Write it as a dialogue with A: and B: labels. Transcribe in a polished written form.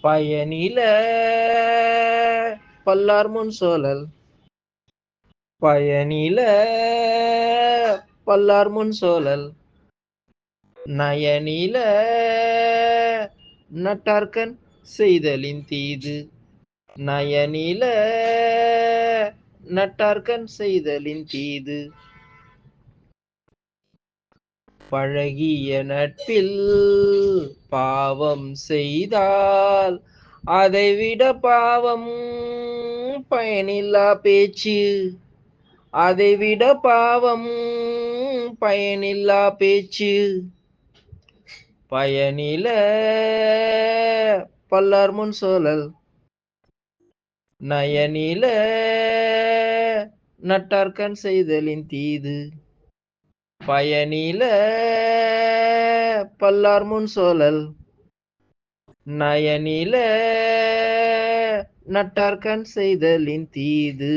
A: பயனில பல்லார் முன் சோழல், பயனில பல்லார் முன் சோழல், நயனில நட்டார்கண் செய்தலின் தீது, நயனில நட்டார்கண் செய்தலின் தீது. பழகிய நட்பில் பாவம் செய்தால் அதைவிட பாவம் பயனில்லா பேச்சு, அதைவிட பாவம் பயனில்லா பேச்சு. பயனில பல்லார் முன் சோழல், நயனில நட்டார்கண் செய்தலின் தீது, பயனில பல்லார் முன் சோழல், நயனில நட்டார்கண் செய்தலின் தீது.